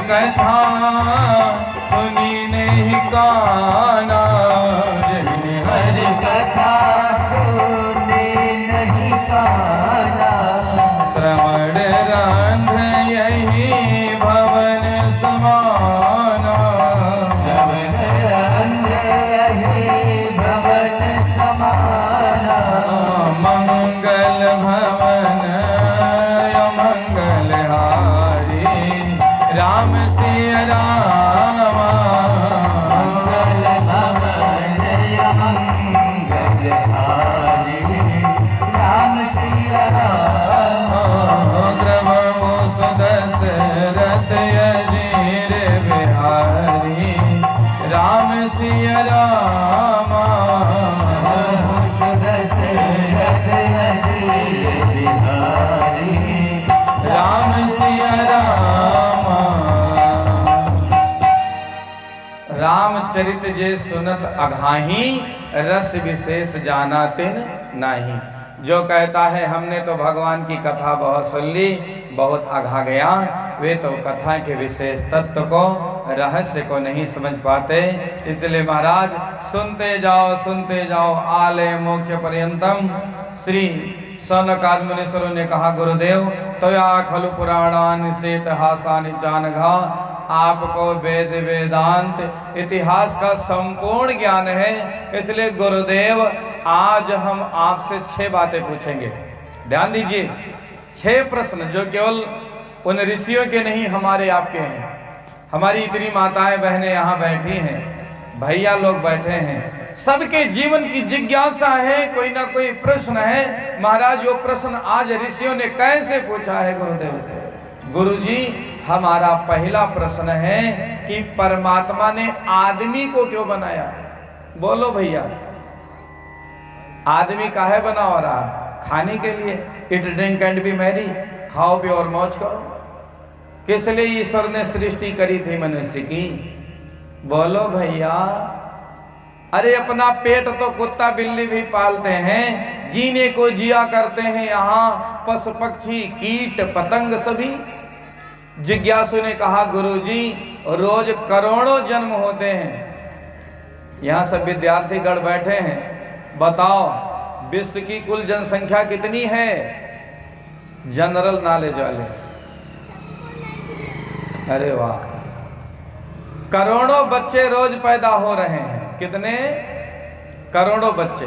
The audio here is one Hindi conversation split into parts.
कथा सुनी नहीं काना, जिन्हें हरि कथा सुनी नहीं काना, श्रवण रंध्र यही भवन समाना, श्रवण रंध्र यही भवन समाना, मंगल भवन अमंगल हारी, राम सिया रामा, मंगल भवन अमंगल हारी, राम सिया रामा, द्रवमु सुदशरथ अजीर बिहारी, राम सिया रामा, दशरथ अजीर बिहारी, राम सिया रामा। रामचरित जे सुनत अघाही, रस विशेष जाना तिन नाही। जो कहता है हमने तो भगवान की कथा बहुत सुन ली, बहुत आघा गया, वे तो कथा के विशेष तत्व को, रहस्य को नहीं समझ पाते। इसलिए महाराज सुनते जाओ आले मोक्ष पर्यंतम। श्री सनकादि मुनीश्वरों ने कहा गुरुदेव तया खलु पुराणानि से इतिहासानि चानघा, आपको वेद वेदांत इतिहास का संपूर्ण ज्ञान है। इसलिए गुरुदेव आज हम आपसे 6 बातें पूछेंगे। ध्यान दीजिए, 6 प्रश्न जो केवल उन ऋषियों के नहीं हमारे आपके हैं। हमारी इतनी माताएं बहनें यहाँ बैठी हैं, भैया लोग बैठे हैं, सबके जीवन की जिज्ञासा है, कोई ना कोई प्रश्न है। महाराज वो प्रश्न आज ऋषियों ने कैसे पूछा है गुरुदेव से। गुरुजी हमारा पहला प्रश्न है कि परमात्मा ने आदमी को क्यों बनाया। बोलो भैया, आदमी काहे बना हो रहा? खाने के लिए, it drink and B Mary, खाओ पियो और मौज करो। किस लिए ईश्वर ने सृष्टि करी थी मनुष्य की? बोलो भैया। अरे अपना पेट तो कुत्ता बिल्ली भी पालते हैं, जीने को जिया करते हैं यहाँ पशु पक्षी कीट पतंग सभी। जिज्ञासु ने कहा गुरुजी रोज करोड़ों जन्म होते हैं, यहाँ सब विद्यार्थी गण बैठे हैं, बताओ विश्व की कुल जनसंख्या कितनी है? जनरल नॉलेज वाले, अरे वाह, करोड़ों बच्चे रोज पैदा हो रहे हैं। कितने? करोड़ों बच्चे।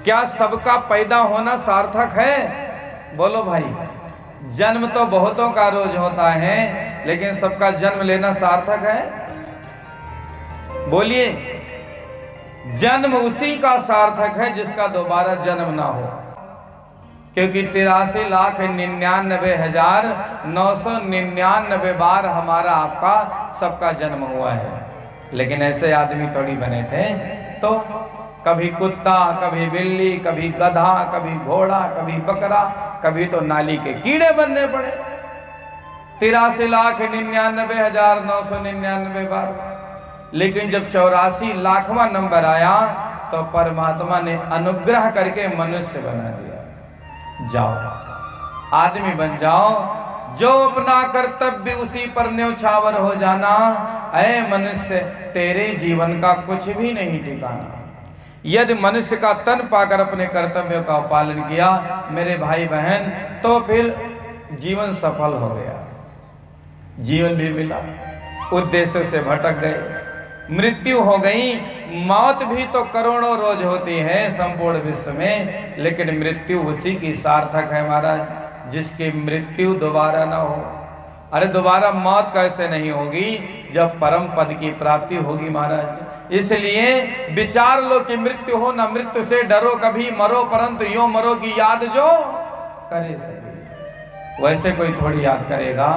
क्या सबका पैदा होना सार्थक है? बोलो भाई। जन्म तो बहुतों का रोज होता है, लेकिन सबका जन्म लेना सार्थक है? बोलिए। जन्म उसी का सार्थक है जिसका दोबारा जन्म ना हो, क्योंकि 83,99,999 बार हमारा आपका सबका जन्म हुआ है। लेकिन ऐसे आदमी थोड़ी बने थे, तो कभी कुत्ता, कभी बिल्ली, कभी गधा, कभी घोड़ा, कभी बकरा, कभी तो नाली के कीड़े बनने पड़े। 83,99,999 बार। लेकिन जब 84 लाखवां नंबर आया तो परमात्मा ने अनुग्रह करके मनुष्य बना दिया। जाओ आदमी बन जाओ, जो अपना कर्तव्य उसी पर न्यौछावर हो जाना। ऐ मनुष्य तेरे जीवन का कुछ भी नहीं ठिकाना। यदि मनुष्य का तन पाकर अपने कर्तव्यों का पालन किया मेरे भाई बहन, तो फिर जीवन सफल हो गया, जीवन भी मिला। उद्देश्य से भटक गए, मृत्यु हो गई। मौत भी तो करोड़ों रोज होती है संपूर्ण विश्व में, लेकिन मृत्यु उसी की सार्थक है महाराज जिसकी मृत्यु दोबारा ना हो। अरे दोबारा मौत कैसे नहीं होगी जब परम पद की प्राप्ति होगी महाराज। इसलिए विचार लो कि मृत्यु हो ना मृत्यु से डरो, कभी मरो परंतु यो मरो की याद जो करे सके। वैसे कोई थोड़ी याद करेगा,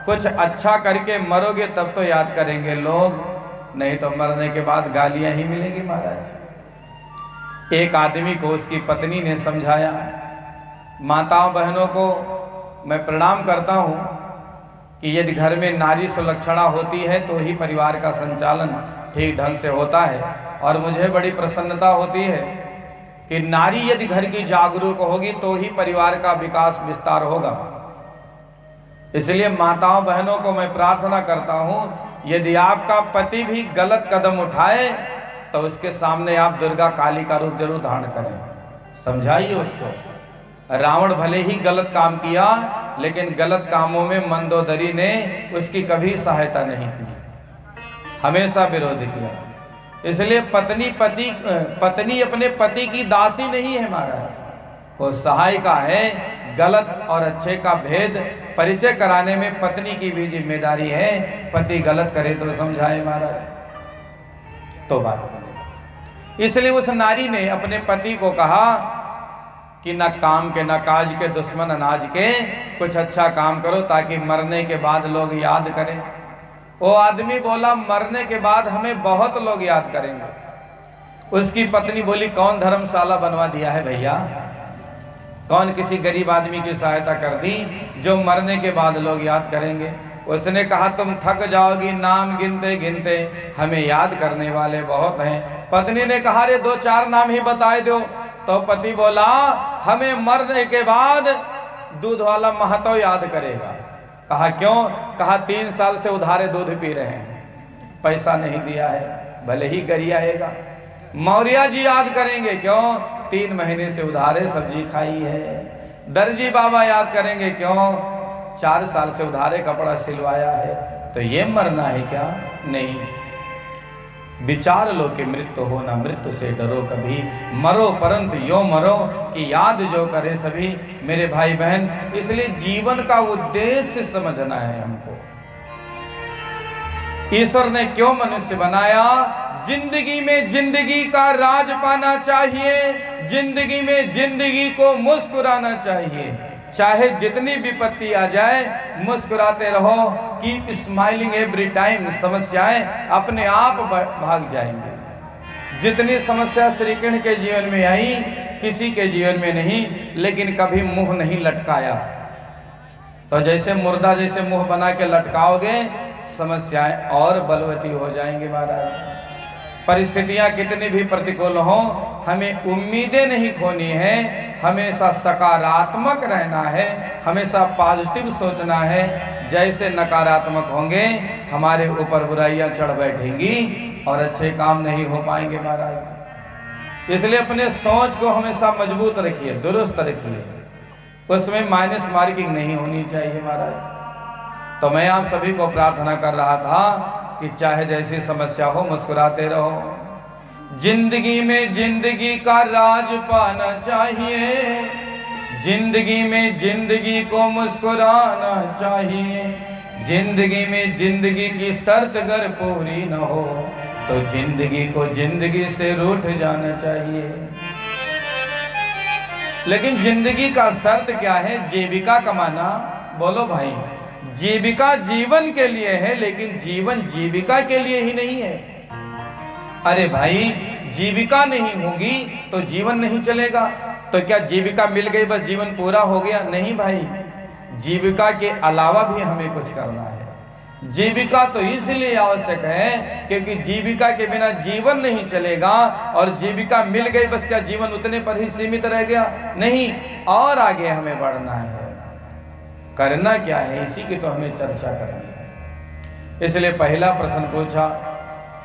कुछ अच्छा करके मरोगे तब तो याद करेंगे लोग, नहीं तो मरने के बाद गालियां ही मिलेगी महाराज। एक आदमी को उसकी पत्नी ने समझाया। माताओं बहनों को मैं प्रणाम करता हूं कि यदि घर में नारी सुलक्षणा होती है तो ही परिवार का संचालन ठीक ढंग से होता है। और मुझे बड़ी प्रसन्नता होती है कि नारी यदि घर की जागरूक होगी तो ही परिवार का विकास विस्तार होगा। इसलिए माताओं बहनों को मैं प्रार्थना करता हूं, यदि आपका पति भी गलत कदम उठाए तो उसके सामने आप दुर्गा काली का रूप जरूर धारण करें, समझाइए उसको। रावण भले ही गलत काम किया, लेकिन गलत कामों में मंदोदरी ने उसकी कभी सहायता नहीं की, हमेशा विरोध किया। इसलिए पत्नी अपने पति की दासी नहीं है महाराज, वो सहायिका है। गलत और अच्छे का भेद परिचय कराने में पत्नी की भी जिम्मेदारी है। पति गलत करे तो समझाए महाराज, तो बात। इसलिए उस नारी ने अपने पति को कहा कि न काम के न काज के दुश्मन अनाज के, कुछ अच्छा काम करो ताकि मरने के बाद लोग याद करें। वो आदमी बोला, मरने के बाद हमें बहुत लोग याद करेंगे। उसकी पत्नी बोली, कौन धर्मशाला बनवा दिया है भैया, कौन किसी गरीब आदमी की सहायता कर दी जो मरने के बाद लोग याद करेंगे। उसने कहा, तुम थक जाओगी नाम गिनते गिनते, हमें याद करने वाले बहुत हैं। पत्नी ने कहा, रे 2-4 नाम ही बताए दो। तो पति बोला, हमें मरने के बाद दूध वाला महतो याद करेगा। कहा क्यों? कहा 3 साल से उधारे दूध पी रहे हैं, पैसा नहीं दिया है, भले ही गरियाएगा। मौर्या जी याद करेंगे, क्यों? 3 महीने से उधारे सब्जी खाई है। दर्जी बाबा याद करेंगे, क्यों? 4 साल से उधारे कपड़ा सिलवाया है। तो ये मरना है क्या? नहीं। विचार लो कि मृत्यु हो ना मृत्यु से डरो कभी, मरो परंतु यो मरो कि याद जो करे सभी। मेरे भाई बहन, इसलिए जीवन का उद्देश्य समझना है हमको। ईश्वर ने क्यों मनुष्य बनाया? जिंदगी में जिंदगी का राज पाना चाहिए, जिंदगी में जिंदगी को मुस्कुराना चाहिए। चाहे जितनी विपत्ति आ जाए, मुस्कुराते रहो, कीप स्माइलिंग एवरी टाइम। समस्याएं अपने आप भाग जाएंगे। जितनी समस्या श्री कृष्ण के जीवन में आई, किसी के जीवन में नहीं, लेकिन कभी मुंह नहीं लटकाया। तो जैसे मुर्दा जैसे मुंह बना के लटकाओगे, समस्याएं और बलवती हो जाएंगे महाराज। परिस्थितियां कितनी भी प्रतिकूल हो, हमें उम्मीदें नहीं खोनी है, हमेशा सकारात्मक रहना है, हमेशा पॉजिटिव सोचना है। जैसे नकारात्मक होंगे, हमारे ऊपर बुराइयां चढ़ बैठेंगी और अच्छे काम नहीं हो पाएंगे महाराज। इसलिए अपने सोच को हमेशा मजबूत रखिए, दुरुस्त रखिए, उसमें माइनस मार्किंग नहीं होनी चाहिए महाराज। तो मैं आप सभी को प्रार्थना कर रहा था कि चाहे जैसी समस्या हो, मुस्कुराते रहो। जिंदगी में जिंदगी का राज पाना चाहिए, जिंदगी में जिंदगी को मुस्कुराना चाहिए। जिंदगी में जिंदगी की शर्त अगर पूरी न हो, तो जिंदगी को जिंदगी से रूठ जाना चाहिए। लेकिन जिंदगी का शर्त क्या है? जीविका कमाना। बोलो भाई, जीविका जीवन के लिए है, लेकिन जीवन जीविका के लिए ही नहीं है। अरे भाई, जीविका नहीं होगी तो जीवन नहीं चलेगा। तो क्या जीविका मिल गई बस जीवन पूरा हो गया? नहीं भाई, जीविका के अलावा भी हमें कुछ करना है। जीविका तो इसलिए आवश्यक है क्योंकि जीविका के बिना जीवन नहीं चलेगा। और जीविका मिल गई बस क्या जीवन उतने पर ही सीमित रह गया? नहीं, और आगे हमें बढ़ना है। करना क्या है, इसी की तो हमें चर्चा करनी है। इसलिए पहला प्रश्न पूछा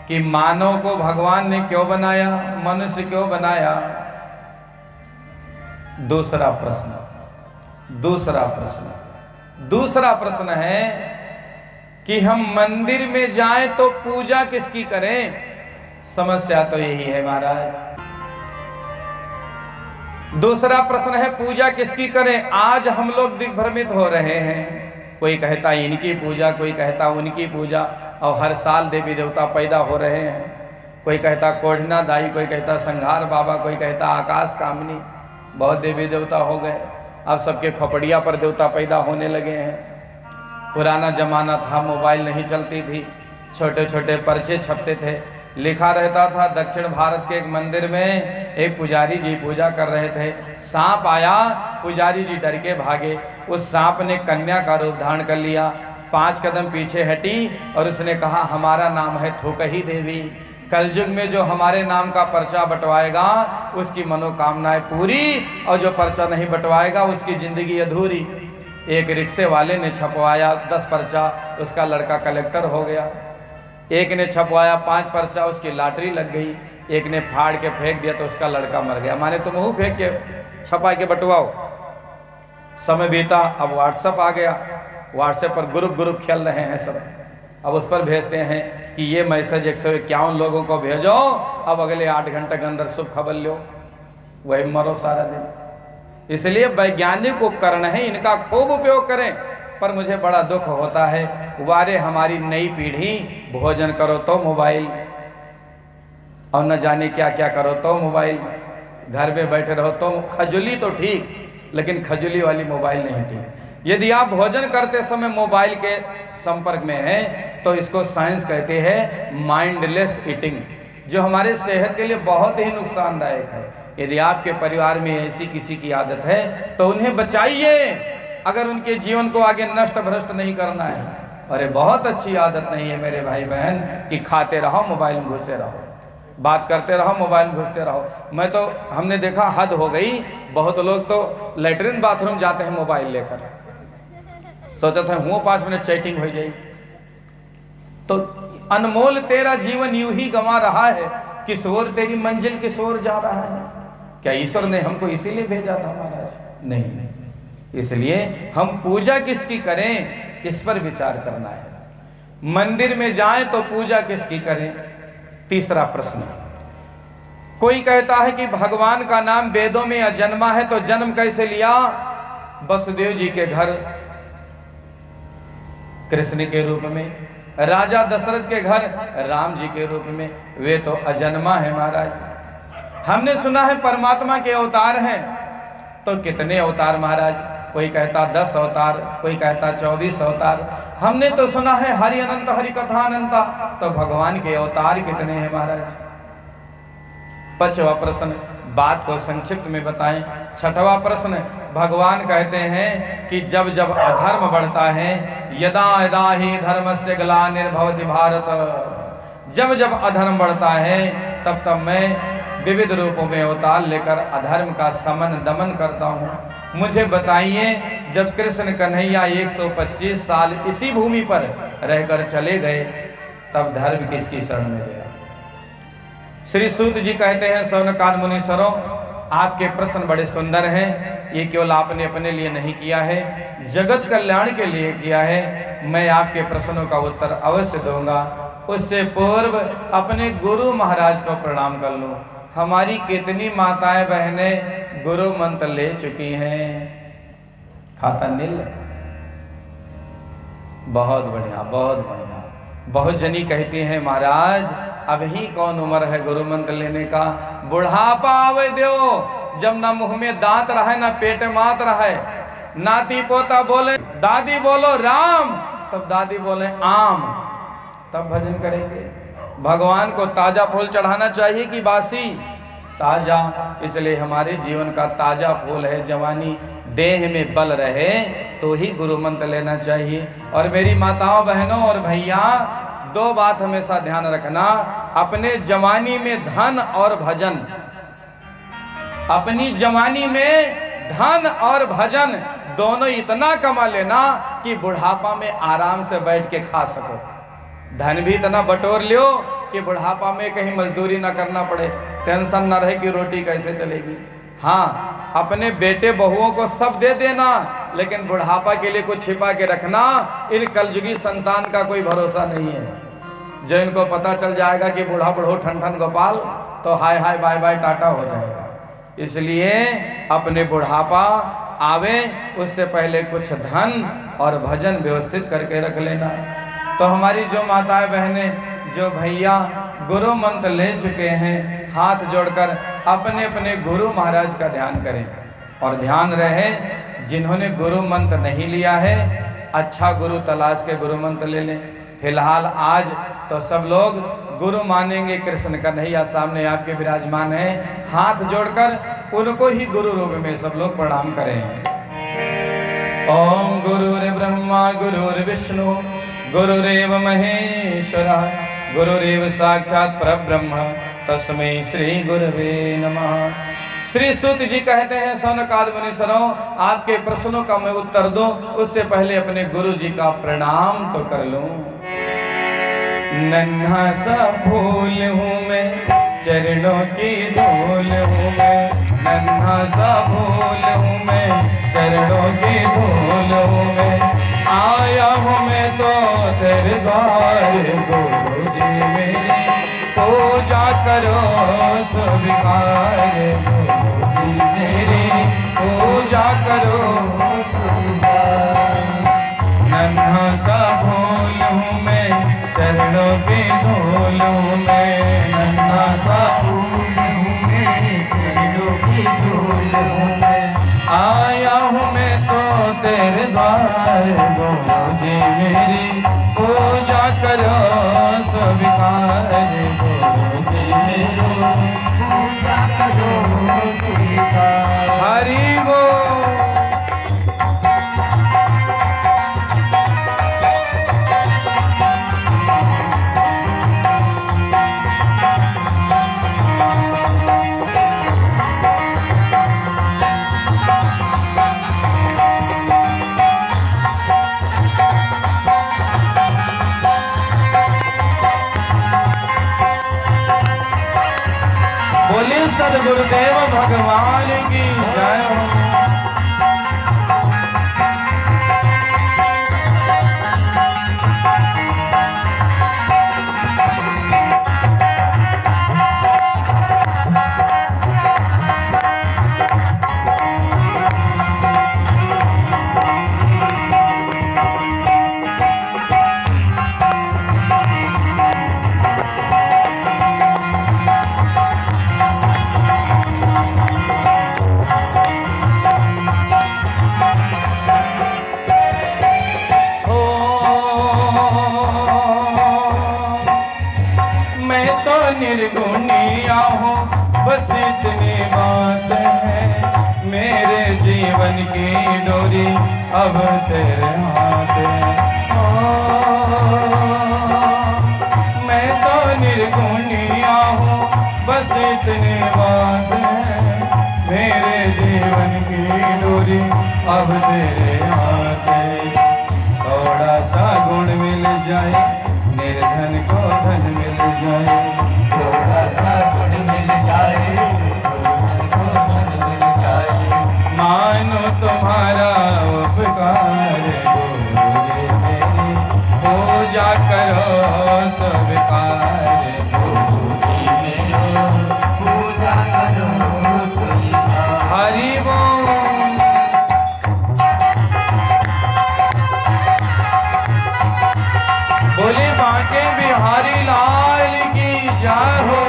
कि मानव को भगवान ने क्यों बनाया, मनुष्य क्यों बनाया। दूसरा प्रश्न है कि हम मंदिर में जाएं तो पूजा किसकी करें। समस्या तो यही है महाराज। दूसरा प्रश्न है पूजा किसकी करें। आज हम लोग दिग्भ्रमित हो रहे हैं, कोई कहता इनकी पूजा, कोई कहता उनकी पूजा, और हर साल देवी देवता पैदा हो रहे हैं। कोई कहता कोढ़ना दाई, कोई कहता संघार बाबा, कोई कहता आकाश कामनी। बहुत देवी देवता हो गए। अब सबके खोपड़िया पर देवता पैदा होने लगे हैं। पुराना जमाना था, मोबाइल नहीं चलती थी, छोटे छोटे पर्चे छपते थे, लिखा रहता था। दक्षिण भारत के एक मंदिर में एक पुजारी जी पूजा कर रहे थे, सांप आया, पुजारी जी डर के भागे। उस सांप ने कन्या का रूप धारण कर लिया, 5 कदम पीछे हटी और उसने कहा, हमारा नाम है थोकही देवी। कलयुग में जो हमारे नाम का पर्चा बंटवाएगा उसकी मनोकामनाएं पूरी, और जो पर्चा नहीं बंटवाएगा उसकी जिंदगी अधूरी। एक रिक्शे वाले ने छपवाया 10 पर्चा, उसका लड़का कलेक्टर हो गया। एक ने छपवाया 5 पर्चा, उसकी लॉटरी लग गई। एक ने फाड़ के फेंक दिया तो उसका लड़का मर गया। माने तुम मुँह फेंक के छपा के बंटवाओ। समय बीता, अब व्हाट्सएप आ गया। व्हाट्सएप पर ग्रुप खेल रहे हैं सब। अब उस पर भेजते हैं कि ये मैसेज 151 लोगों को भेजो, अब अगले 8 घंटे के अंदर शुभ खबर लो, वही मरो सारा दिन। इसलिए वैज्ञानिक उपकरण है, इनका खूब उपयोग करें। पर मुझे बड़ा दुख होता है, वारे हमारी नई पीढ़ी भोजन करो तो मोबाइल, और न जाने क्या क्या करो तो मोबाइल, घर में बैठे रहो तो खजुली तो ठीक, लेकिन खजुली वाली मोबाइल नहीं ठीक। यदि आप भोजन करते समय मोबाइल के संपर्क में हैं तो इसको साइंस कहते हैं माइंडलेस ईटिंग, जो हमारे सेहत के लिए बहुत ही नुकसानदायक है। यदि आपके परिवार में ऐसी किसी की आदत है तो उन्हें बचाइए, अगर उनके जीवन को आगे नष्ट भ्रष्ट नहीं करना है। अरे बहुत अच्छी आदत नहीं है मेरे भाई बहन कि खाते रहो मोबाइल में घुसे रहो, बात करते रहो मोबाइल में घुसते रहो। मैं तो हमने देखा हद हो गई, बहुत लोग तो लेटरिन बाथरूम जाते हैं मोबाइल लेकर, सोचते हैं हुआ 5 मिनट चैटिंग हो जाए। तो अनमोल तेरा जीवन यूं ही गंवा रहा है, किस ओर तेरी मंजिल किस ओर जा रहा है। क्या ईश्वर ने हमको इसीलिए भेजा था महाराज? नहीं। इसलिए हम पूजा किसकी करें इस पर विचार करना है। मंदिर में जाएं तो पूजा किसकी करें? तीसरा प्रश्न, कोई कहता है कि भगवान का नाम वेदों में अजन्मा है, तो जन्म कैसे लिया? वसुदेव जी के घर कृष्ण के रूप में, राजा दशरथ के घर राम जी के रूप में, वे तो अजन्मा है महाराज। हमने सुना है परमात्मा के अवतार हैं, तो कितने अवतार महाराज? कोई कहता 10 अवतार, कोई कहता 24 अवतार। हमने तो सुना है हरि अनंत हरि कथा अनंता, तो भगवान के अवतार कितने हैं महाराज? 5वां प्रश्न, बात को संक्षिप्त में बताएं। 6वां प्रश्न, भगवान कहते हैं कि जब जब अधर्म बढ़ता है, यदा यदा ही धर्मस्य ग्लानिर्भवति भारत, जब जब अधर्म बढ़ता है तब तब मैं विविध रूपों में अवतार लेकर अधर्म का समन दमन करता हूँ। मुझे बताइए, जब कृष्ण कन्हैया 125 साल इसी भूमि पर रहकर चले गए, तब धर्म किसकी शरण में गया? श्री सूत जी कहते हैं, सौनकाद मुनीश्वरों, आपके प्रश्न बड़े सुंदर हैं। ये केवल आपने अपने लिए नहीं किया है, जगत कल्याण के लिए किया है। मैं आपके प्रश्नों का उत्तर अवश्य दूंगा। उससे पूर्व अपने गुरु महाराज को प्रणाम कर लूं। हमारी कितनी माताएं बहनें गुरु मंत्र ले चुकी हैं? खाता नील। बहुत बढ़िया, बहुत बढ़िया। बहुत जनी कहती हैं, महाराज अभी कौन उम्र है गुरु मंत्र लेने का? बुढ़ापा आवे दो, जब ना मुंह में दांत रहे ना पेट मात रहे। नाती पोता बोले दादी बोलो राम, तब दादी बोले आम, तब भजन करेंगे। भगवान को ताजा फूल चढ़ाना चाहिए कि बासी? ताजा। इसलिए हमारे जीवन का ताजा फूल है जवानी। देह में बल रहे तो ही गुरु मंत्र लेना चाहिए। और मेरी माताओं बहनों और भैया, 2 बात हमेशा ध्यान रखना। अपने जवानी में धन और भजन, अपनी जवानी में धन और भजन दोनों इतना कमा लेना कि बुढ़ापा में आराम से बैठ के खा सको। धन भी इतना बटोर लियो कि बुढ़ापा में कहीं मजदूरी ना करना पड़े, टेंशन ना रहे कि रोटी कैसे चलेगी। हाँ, अपने बेटे बहुओं को सब दे देना, लेकिन बुढ़ापा के लिए कुछ छिपा के रखना। इन कलयुगी संतान का कोई भरोसा नहीं है, जो इनको पता चल जाएगा कि बूढ़ा बूढ़ो ठन ठन गोपाल, तो हाय हाय बाय बाय टाटा हो जाएगा। इसलिए अपने बुढ़ापा आवे उससे पहले कुछ धन और भजन व्यवस्थित करके रख लेना। तो हमारी जो माताएं बहनें, जो भैया गुरु मंत्र ले चुके हैं, हाथ जोड़कर अपने अपने गुरु महाराज का ध्यान करें। और ध्यान रहे, जिन्होंने गुरु मंत्र नहीं लिया है, अच्छा गुरु तलाश के गुरु मंत्र ले लें। फिलहाल आज तो सब लोग गुरु मानेंगे। कृष्ण कन्हैया सामने आपके विराजमान हैं, हाथ जोड़कर उनको ही गुरु रूप में सब लोग प्रणाम करें। ओम गुरुर्ब्रह्मा गुरुर्विष्णु गुरुरेव महेश्वरा गुरुरेव साक्षात् परब्रह्म तस्मै श्री गुरवे नमः। श्री सूत जी कहते हैं सौनकाद मुनीश्वरों, आपके प्रश्नों का मैं उत्तर दूं उससे पहले अपने गुरु जी का प्रणाम तो कर लूं। नन्हा सा फूल हूँ मैं, चरणों की धूल हूँ मैं, नन्हा सा फूल हूँ मैं, चरणों की धूल हूँ मैं, आया हूँ मैं तो तेरे द्वार गुरु जी मेरी पूजा करो स्वीकार, गुरु जी मेरी पूजा करो स्वीकार। नन्हा सा फूल हूँ मैं, चरणों की धूल हूँ मैं, नन्हा सा फूल हूँ मैं, चरणों की धूल हूँ मैं, आया हूँ मैं तो तेरे द्वार गुरु जी मेरी पूजा करो स्वीकार, गुरु जी मेरी पूजा करो स्वीकार। हरि बोल। बोलिए सद्गुरुदेव भगवान की जय हो। निर्गुणिया हो बस इतनी बात है, मेरे जीवन की डोरी अब तेरे हाथ है। मैं तो निर्गुणिया हूँ बस इतनी बात है, मेरे जीवन की डोरी अब तेरे हाथ है। थोड़ा सा गुण मिल जाए, निर्धन को धन मिल जाए, थोड़ा सा गुण मिल जाए, निर्धन को धन मिल जाए, मानो तुम्हारा उपकार, गुरु जी मेरी पूजा करो स्वीकार, गुरु जी मेरी पूजा करो स्वीकार। हरि बोल। बोले बांके बिहारी लाल की जय हो।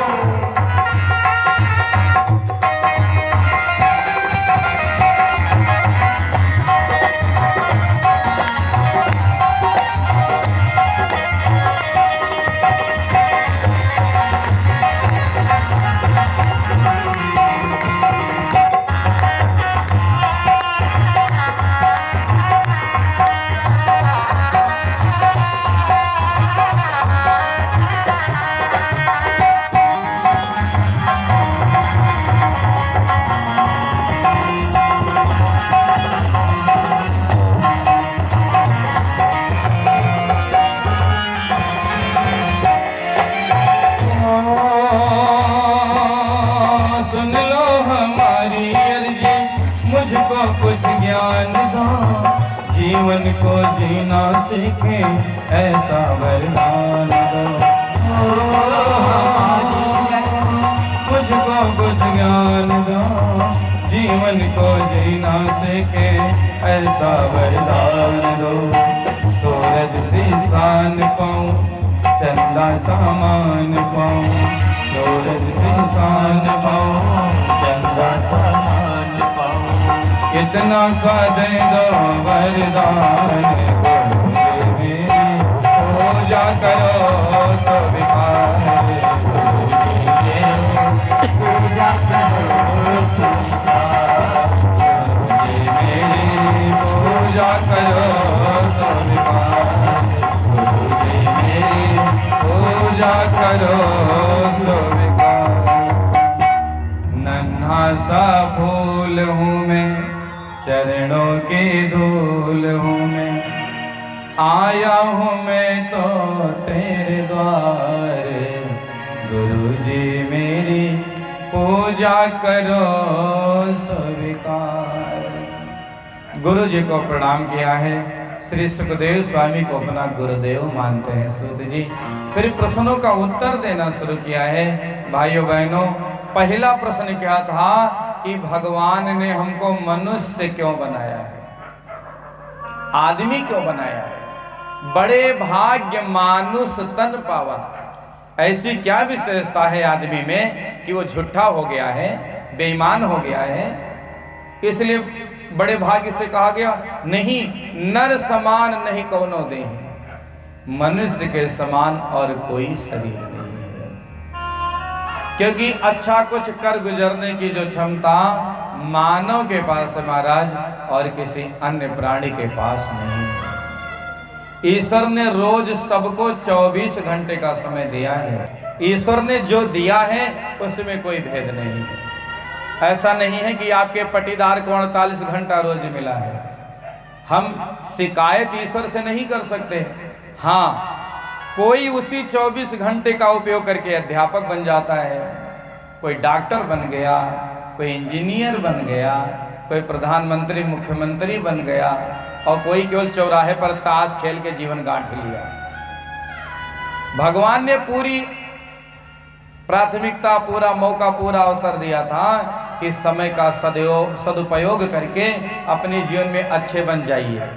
जीवन को जीना सीखे ऐसा वरदान दो, मुझको कुछ ज्ञान दो, जीवन को जीना सीखे ऐसा वरदान दो। सूरज सी शान पाऊं, चंदा सामान पाऊं, सूरज सी शान पाऊं, चंदा सामान पाऊं, कितना सा दे दो वरदान, गुरु जी मेरी पूजा करो स्वीकार, गुरु जी मेरी पूजा करो स्वीकार, गुरु जी मेरी पूजा करो स्वीकार, गुरु जी मेरी पूजा करो स्वीकार। नन्हा सा आया हूँ मैं तो तेरे द्वारे, गुरु जी मेरी पूजा करो स्वीकार। गुरु जी को प्रणाम किया है। श्री सुखदेव स्वामी को अपना गुरुदेव मानते हैं सूत जी। फिर प्रश्नों का उत्तर देना शुरू किया है। भाइयों बहनों, पहला प्रश्न क्या था कि भगवान ने हमको मनुष्य क्यों बनाया है, आदमी क्यों बनाया है। बड़े भाग्य मानुष तन पावा। ऐसी क्या विशेषता है आदमी में कि वो झूठा हो गया है, बेईमान हो गया है। इसलिए बड़े भाग्य से कहा गया, नहीं नर समान नहीं कौनो देहि, मनुष्य के समान और कोई शरीर नहीं है। क्योंकि अच्छा कुछ कर गुजरने की जो क्षमता मानव के पास है महाराज, और किसी अन्य प्राणी के पास नहीं है। ईश्वर ने रोज सबको 24 घंटे का समय दिया है। ईश्वर ने जो दिया है उसमें कोई भेद नहीं है। ऐसा नहीं है कि आपके पटीदार को 48 घंटा रोज मिला है। हम शिकायत ईश्वर से नहीं कर सकते। हाँ, कोई उसी 24 घंटे का उपयोग करके अध्यापक बन जाता है, कोई डॉक्टर बन गया, कोई इंजीनियर बन गया, कोई प्रधानमंत्री मुख्यमंत्री बन गया, और कोई केवल चौराहे पर ताश खेल के जीवन गांठ लिया। भगवान ने पूरी प्राथमिकता, पूरा मौका, पूरा अवसर दिया था कि समय का सदुपयोग करके अपने जीवन में अच्छे बन जाइए।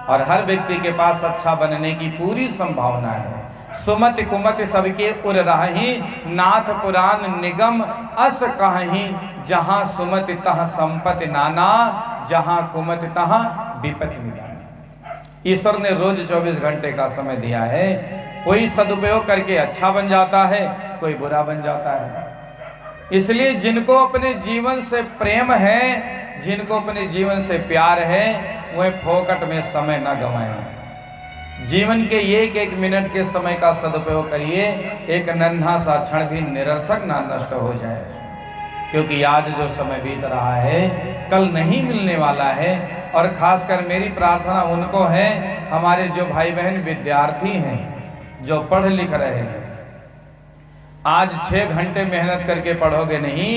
और हर व्यक्ति के पास अच्छा बनने की पूरी संभावना है। सुमति कुमति सबके उर रही, नाथ पुराण निगम अस कहीं, जहां सुमति तह संपत्ति नाना, जहां कुमति तह विपत्ति निदानी। ईश्वर ने रोज 24 घंटे का समय दिया है। कोई सदुपयोग करके अच्छा बन जाता है, कोई बुरा बन जाता है। इसलिए जिनको अपने जीवन से प्रेम है, जिनको अपने जीवन से प्यार है, वह फोकट में समय न गंवाएं। जीवन के एक एक मिनट के समय का सदुपयोग करिए। एक नन्हा सा क्षण भी निरर्थक ना नष्ट हो जाए, क्योंकि आज जो समय बीत रहा है कल नहीं मिलने वाला है। और खासकर मेरी प्रार्थना उनको है, हमारे जो भाई बहन विद्यार्थी हैं, जो पढ़ लिख रहे हैं, आज 6 घंटे मेहनत करके पढ़ोगे नहीं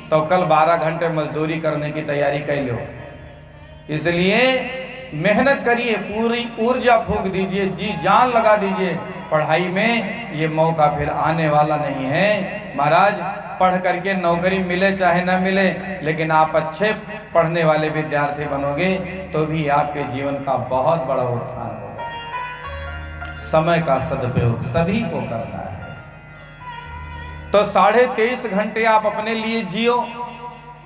तो कल 12 घंटे मजदूरी करने की तैयारी कर लो। इसलिए मेहनत करिए, पूरी ऊर्जा फूंक दीजिए, जी जान लगा दीजिए पढ़ाई में। ये मौका फिर आने वाला नहीं है महाराज। पढ़ करके नौकरी मिले चाहे ना मिले, लेकिन आप अच्छे पढ़ने वाले विद्यार्थी बनोगे तो भी आपके जीवन का बहुत बड़ा उत्थान होगा। समय का सदुपयोग सभी को करना है। तो 23.5 घंटे आप अपने लिए जियो।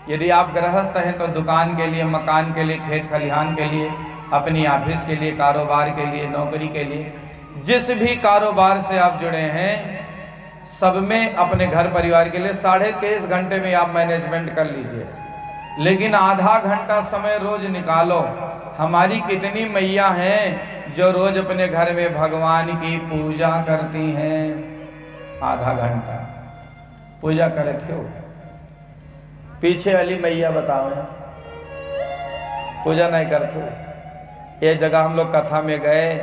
यदि आप गृहस्थ हैं तो दुकान के लिए, मकान के लिए, खेत खलिहान के लिए, अपनी ऑफिस के लिए, कारोबार के लिए, नौकरी के लिए, जिस भी कारोबार से आप जुड़े हैं सब में अपने घर परिवार के लिए 23.5 घंटे में आप मैनेजमेंट कर लीजिए। लेकिन आधा घंटा समय रोज निकालो। हमारी कितनी मैया हैं जो रोज अपने घर में भगवान की पूजा करती हैं। आधा घंटा पूजा करे थे। पीछे वाली मैया बताओ, पूजा नहीं करते। ये जगह हम लोग कथा में गए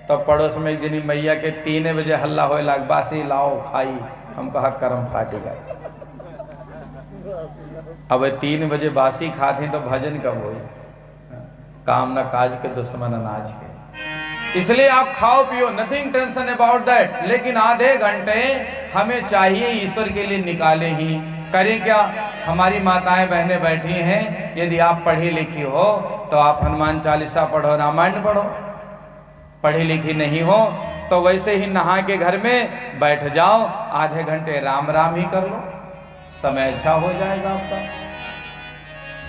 तो पड़ोस में एक जनी मैया के 3 बजे हल्ला होए लाग, बासी लाओ खाई। हम कहा कर्म फाटेगा। अब 3 बजे बासी खाते तो भजन कब हो? काम न काज के दुश्मन अनाज के। इसलिए आप खाओ पियो, नथिंग टेंशन अबाउट दैट। लेकिन आधे घंटे हमें चाहिए ईश्वर के लिए निकाले ही। करें क्या? हमारी माताएं बहनें बैठी हैं, यदि आप पढ़ी लिखी हो तो आप हनुमान चालीसा पढ़ो, रामायण पढ़ो। पढ़ी लिखी नहीं हो तो वैसे ही नहा के घर में बैठ जाओ, आधे घंटे राम राम ही कर लो, समय अच्छा हो जाएगा आपका।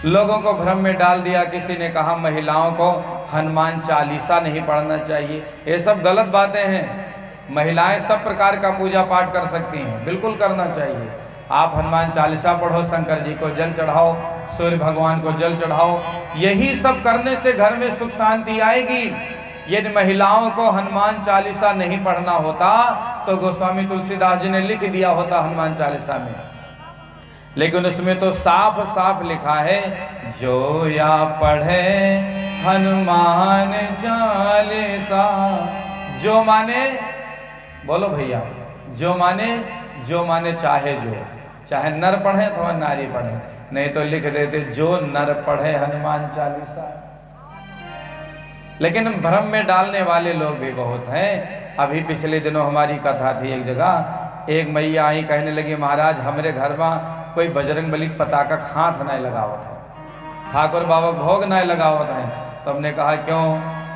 लोगों को भ्रम में डाल दिया। किसी ने कहा महिलाओं को हनुमान चालीसा नहीं पढ़ना चाहिए। ये सब गलत बातें हैं। महिलाएं सब प्रकार का पूजा पाठ कर सकती हैं, बिल्कुल करना चाहिए। आप हनुमान चालीसा पढ़ो, शंकर जी को जल चढ़ाओ, सूर्य भगवान को जल चढ़ाओ। यही सब करने से घर में सुख शांति आएगी। यदि महिलाओं को हनुमान चालीसा नहीं पढ़ना होता तो गोस्वामी तुलसीदास जी ने लिख दिया होता हनुमान चालीसा में, लेकिन उसमें तो साफ साफ लिखा है, जो या पढ़े हनुमान चालीसा। जो माने, बोलो भैया, जो माने चाहे नर पढ़े अथवा नारी पढ़े, नहीं तो लिख देते जो नर पढ़े हनुमान चालीसा। लेकिन भ्रम में डालने वाले लोग भी बहुत हैं। अभी पिछले दिनों हमारी कथा थी एक जगह, एक मैया आई, कहने लगी महाराज हमारे घर में कोई बजरंग बली पताका हाथ नहीं लगावत है, ठाकुर बाबा भोग नहीं लगावत है। तो हमने कहा क्यों?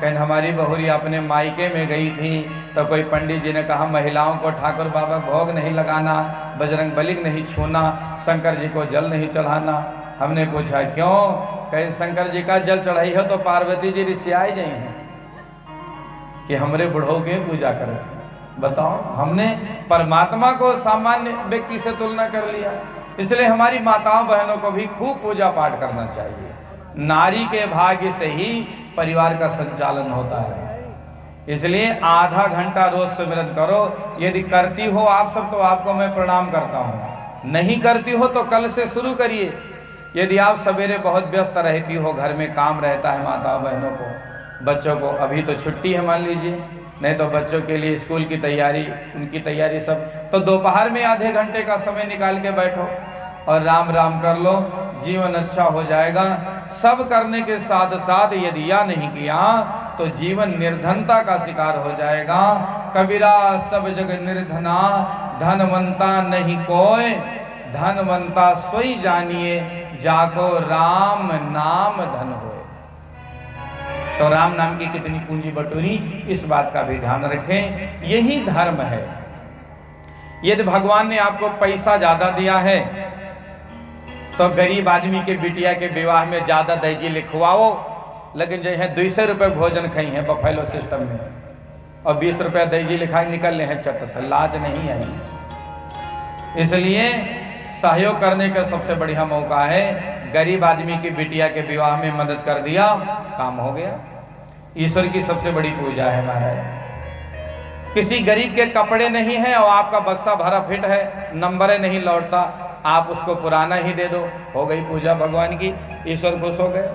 कहीं हमारी बहुरी अपने मायके में गई थी तो कोई पंडित जी ने कहा महिलाओं को ठाकुर बाबा भोग नहीं लगाना, बजरंग बली नहीं छूना, शंकर जी को जल नहीं चढ़ाना। हमने पूछा क्यों? कहीं शंकर जी का जल चढ़ाई हो तो पार्वती जी रिसियाई गई हैं कि हमरे बुढ़ो के पूजा करते। बताओ, हमने परमात्मा को सामान्य व्यक्ति से तुलना कर लिया। इसलिए हमारी माताओं बहनों को भी खूब पूजा पाठ करना चाहिए। नारी के भाग्य से ही परिवार का संचालन होता है। इसलिए आधा घंटा रोज सिमरन करो। यदि करती हो आप सब तो आपको मैं प्रणाम करता हूँ, नहीं करती हो तो कल से शुरू करिए। यदि आप सवेरे बहुत व्यस्त रहती हो, घर में काम रहता है माताओं बहनों को, बच्चों को, अभी तो छुट्टी है मान लीजिए, नहीं तो बच्चों के लिए स्कूल की तैयारी, उनकी तैयारी सब, तो दोपहर में आधे घंटे का समय निकाल के बैठो और राम राम कर लो, जीवन अच्छा हो जाएगा। सब करने के साथ साथ यदि यह नहीं किया तो जीवन निर्धनता का शिकार हो जाएगा। कबीरा सब जग निर्धना, धनवंता नहीं कोय, धनवंता सोई जानिए, जाको राम नाम धन होए। तो राम नाम की कितनी पूंजी बटोरी, इस बात का भी ध्यान रखें। यही धर्म है। यदि भगवान ने आपको पैसा ज्यादा दिया है तो गरीब आदमी के बिटिया के विवाह में ज्यादा दहेजी लिखवाओ, लेकिन जो है 200 रुपए भोजन खाई है बफेलो सिस्टम में और 20 रुपया दहेजी लिखाई निकल रहे हैं चट से, लाज नहीं आई। इसलिए सहयोग करने का सबसे बढ़िया मौका है। गरीब आदमी की बिटिया के विवाह में मदद कर दिया, काम हो गया। ईश्वर की सबसे बड़ी पूजा है महाराज। किसी गरीब के कपड़े नहीं है और आपका बक्सा भरा फिट है, नंबर नहीं लौटता, आप उसको पुराना ही दे दो, हो गई पूजा भगवान की, ईश्वर खुश हो गए।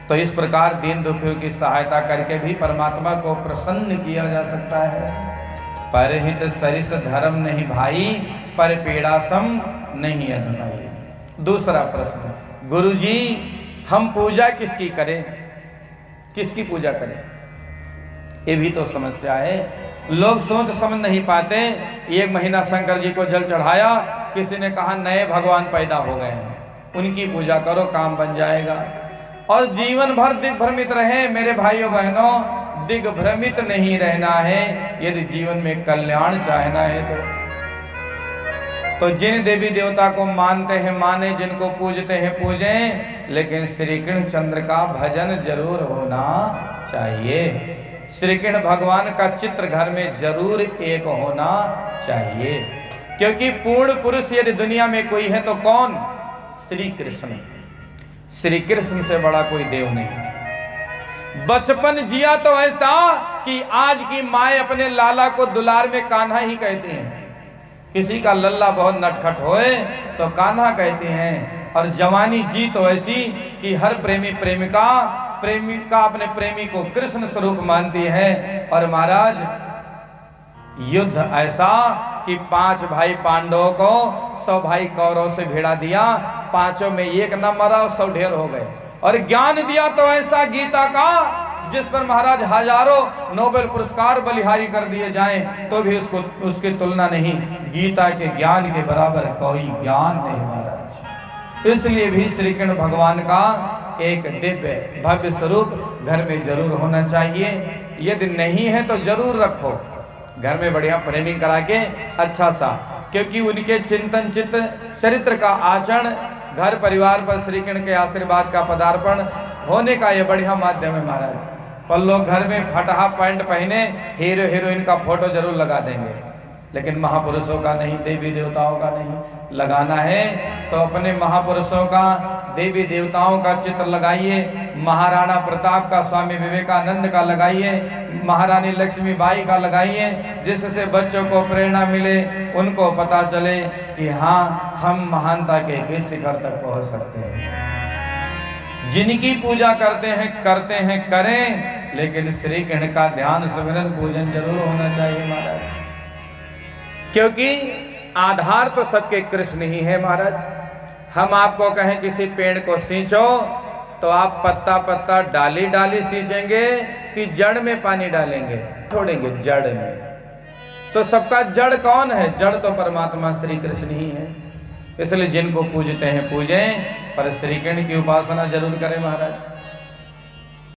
तो इस प्रकार दीन दुखियों की सहायता करके भी परमात्मा को प्रसन्न किया जा सकता है। परहित सरिस धर्म नहीं भाई, पर पीड़ा सम नहीं अधुनाई। दूसरा प्रश्न, गुरुजी हम पूजा किसकी करें, किसकी पूजा करें? ये भी तो समस्या है। लोग सोच समझ नहीं पाते। एक महीना शंकर जी को जल चढ़ाया, किसी ने कहा नए भगवान पैदा हो गए हैं, उनकी पूजा करो काम बन जाएगा। और जीवन भर दिग्भ्रमित रहे। मेरे भाइयों बहनों, दिग्भ्रमित नहीं रहना है यदि जीवन में कल्याण चाहना है तो जिन देवी देवता को मानते हैं माने, जिनको पूजते हैं पूजें, लेकिन श्री कृष्ण चंद्र का भजन जरूर होना चाहिए। श्री कृष्ण भगवान का चित्र घर में जरूर एक होना चाहिए, क्योंकि पूर्ण पुरुष यदि दुनिया में कोई है तो कौन? श्री कृष्ण। श्री कृष्ण से बड़ा कोई देव नहीं। बचपन जिया तो ऐसा कि आज की माए अपने लाला को दुलार में कान्हा ही कहती हैं। किसी का लल्ला बहुत नटखट होए तो कान्हा कहते हैं। और जवानी जी तो ऐसी कि हर प्रेमी प्रेमिका अपने प्रेमी को कृष्ण स्वरूप मानती है। और महाराज युद्ध ऐसा कि 5 भाई पांडवों को 100 भाई कौरव से भिड़ा दिया, 5 में एक न मरा, 100 ढेर हो गए। और ज्ञान दिया तो ऐसा गीता का, जिस पर महाराज हजारों नोबेल पुरस्कार बलिहारी कर दिए जाएं तो भी उसकी तुलना नहीं। गीता के ज्ञान के बराबर कोई ज्ञान नहीं महाराज। इसलिए भी श्री कृष्ण भगवान का एक दिव्य भव्य स्वरूप घर में जरूर होना चाहिए। यदि नहीं है तो जरूर रखो घर में, बढ़िया फ्रेमिंग करा के अच्छा सा, क्योंकि उनके चिंतन चित्त चरित्र का आचरण घर परिवार पर श्री कृष्ण के आशीर्वाद का पदार्पण होने का यह बढ़िया माध्यम है महाराज। पर लोग घर में फटहा पैंट पहने हीरो हीरोइन का फोटो जरूर लगा देंगे, लेकिन महापुरुषों का नहीं, देवी देवताओं का नहीं। लगाना है तो अपने महापुरुषों का, देवी देवताओं का चित्र लगाइए, महाराणा प्रताप का, स्वामी विवेकानंद का लगाइए, महारानी लक्ष्मीबाई का लगाइए, जिससे बच्चों को प्रेरणा मिले, उनको पता चले कि हाँ हम महानता के किस शिखर तक पहुंच सकते हैं। जिनकी पूजा करते हैं करें, लेकिन श्री कृष्ण का ध्यान सिमरन पूजन जरूर होना चाहिए महाराज, क्योंकि आधार तो सबके कृष्ण ही है महाराज। हम आपको कहें किसी पेड़ को सींचो तो आप पत्ता पत्ता डाली डाली सींचेंगे कि जड़ में पानी डालेंगे, छोड़ेंगे जड़ में। तो सबका जड़ कौन है? जड़ तो परमात्मा श्री कृष्ण ही है। इसलिए जिनको पूजते हैं पूजें, पर श्री कृष्ण की उपासना जरूर करें महाराज।